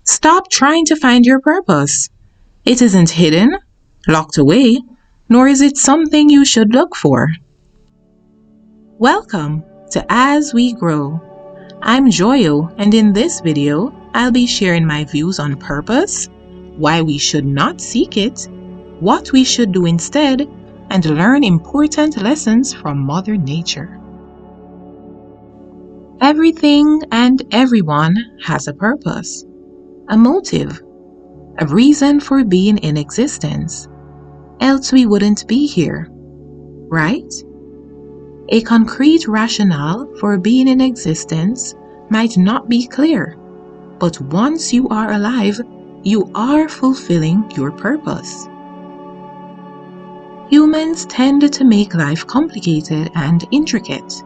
Stop trying to find your purpose. It isn't hidden, locked away, nor is it something you should look for. Welcome to As We Grow. I'm Joyo, and in this video, I'll be sharing my views on purpose, why we should not seek it, what we should do instead, and learn important lessons from Mother Nature. Everything and everyone has a purpose, a motive, a reason for being in existence. Else we wouldn't be here, right? A concrete rationale for being in existence might not be clear, but once you are alive, you are fulfilling your purpose. Humans tend to make life complicated and intricate,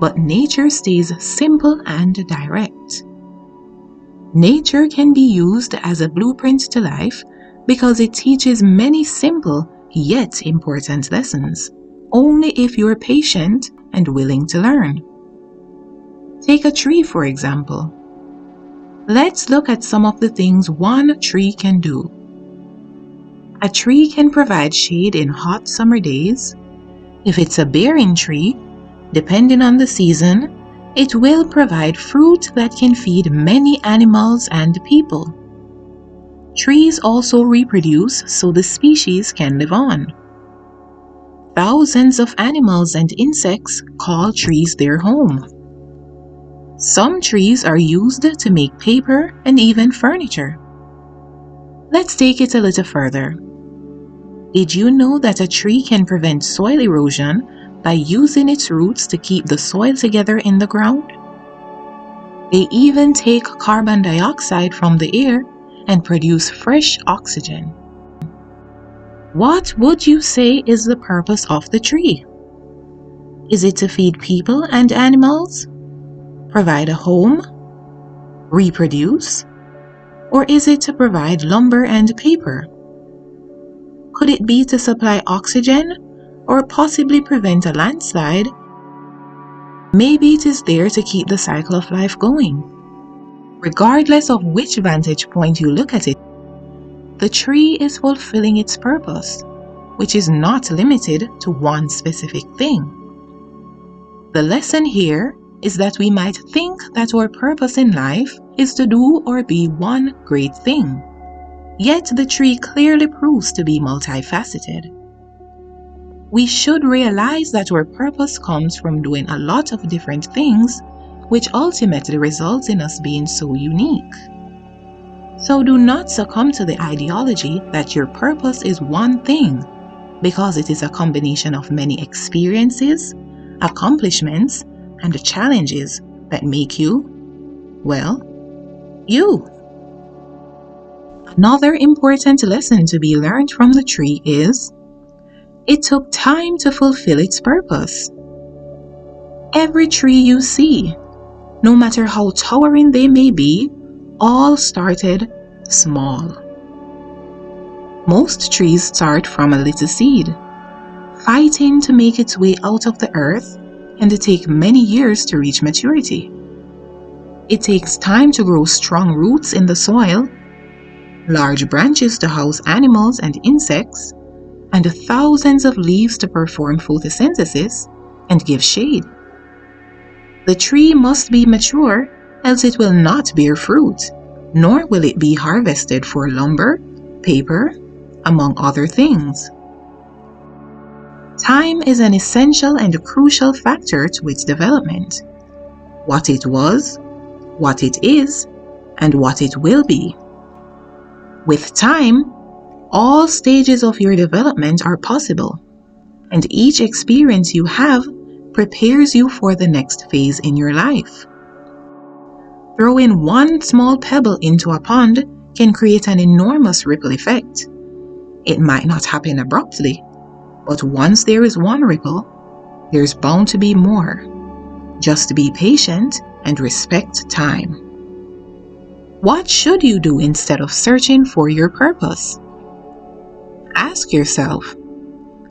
but nature stays simple and direct. Nature can be used as a blueprint to life because it teaches many simple yet important lessons, only if you're patient and willing to learn. Take a tree, for example. Let's look at some of the things one tree can do. A tree can provide shade in hot summer days. If it's a bearing tree, depending on the season, it will provide fruit that can feed many animals and people. Trees also reproduce so the species can live on. Thousands of animals and insects call trees their home. Some trees are used to make paper and even furniture. Let's take it a little further. Did you know that a tree can prevent soil erosion by using its roots to keep the soil together in the ground? They even take carbon dioxide from the air and produce fresh oxygen. What would you say is the purpose of the tree? Is it to feed people and animals? Provide a home? Reproduce? Or is it to provide lumber and paper? Could it be to supply oxygen or possibly prevent a landslide? Maybe it is there to keep the cycle of life going. Regardless of which vantage point you look at it, the tree is fulfilling its purpose, which is not limited to one specific thing. The lesson here is that we might think that our purpose in life is to do or be one great thing. Yet the tree clearly proves to be multifaceted. We should realize that our purpose comes from doing a lot of different things, which ultimately results in us being so unique. So do not succumb to the ideology that your purpose is one thing, because it is a combination of many experiences, accomplishments, and challenges that make you, well, you. Another important lesson to be learned from the tree is, it took time to fulfill its purpose. Every tree you see, no matter how towering they may be, all started small. Most trees start from a little seed, fighting to make its way out of the earth, and it takes many years to reach maturity. It takes time to grow strong roots in the soil, large branches to house animals and insects, and thousands of leaves to perform photosynthesis and give shade. The tree must be mature, else it will not bear fruit, nor will it be harvested for lumber, paper, among other things. Time is an essential and crucial factor to its development. What it was, what it is, and what it will be. With time, all stages of your development are possible, and each experience you have prepares you for the next phase in your life. Throwing one small pebble into a pond can create an enormous ripple effect. It might not happen abruptly, but once there is one ripple, there's bound to be more. Just be patient and respect time. What should you do instead of searching for your purpose? Ask yourself,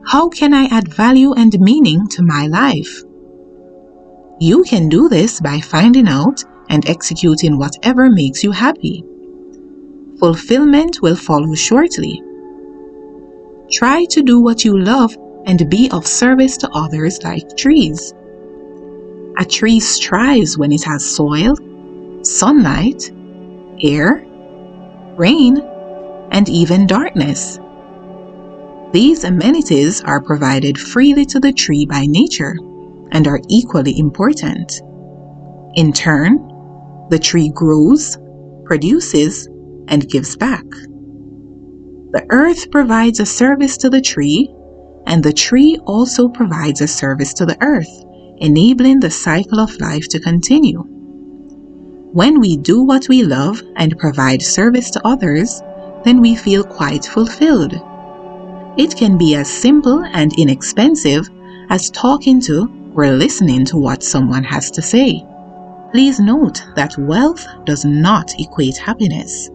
how can I add value and meaning to my life? You can do this by finding out and executing whatever makes you happy. Fulfillment will follow shortly. Try to do what you love and be of service to others like trees. A tree thrives when it has soil, sunlight, air, rain, and even darkness. These amenities are provided freely to the tree by nature and are equally important. In turn, the tree grows, produces, and gives back. The earth provides a service to the tree, and the tree also provides a service to the earth, enabling the cycle of life to continue. When we do what we love and provide service to others, then we feel quite fulfilled. It can be as simple and inexpensive as talking to or listening to what someone has to say. Please note that wealth does not equate happiness,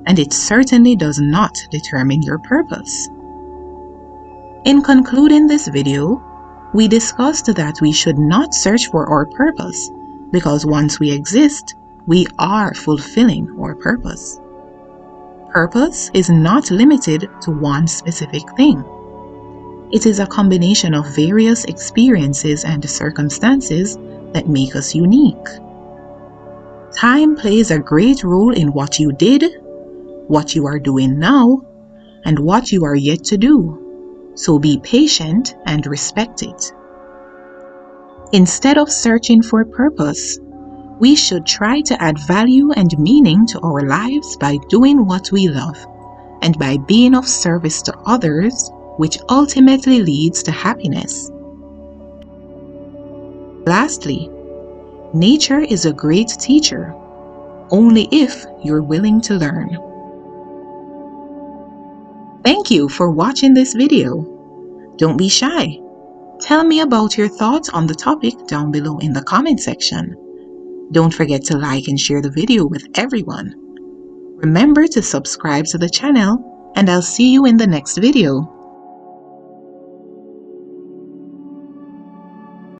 and it certainly does not determine your purpose. In concluding this video, we discussed that we should not search for our purpose because once we exist, we are fulfilling our purpose. Purpose is not limited to one specific thing. It is a combination of various experiences and circumstances that make us unique. Time plays a great role in what you did, what you are doing now, and what you are yet to do. So be patient and respect it. Instead of searching for purpose, we should try to add value and meaning to our lives by doing what we love and by being of service to others, which ultimately leads to happiness. Lastly, nature is a great teacher, only if you're willing to learn. Thank you for watching this video. Don't be shy. Tell me about your thoughts on the topic down below in the comment section. Don't forget to like and share the video with everyone. Remember to subscribe to the channel, and I'll see you in the next video.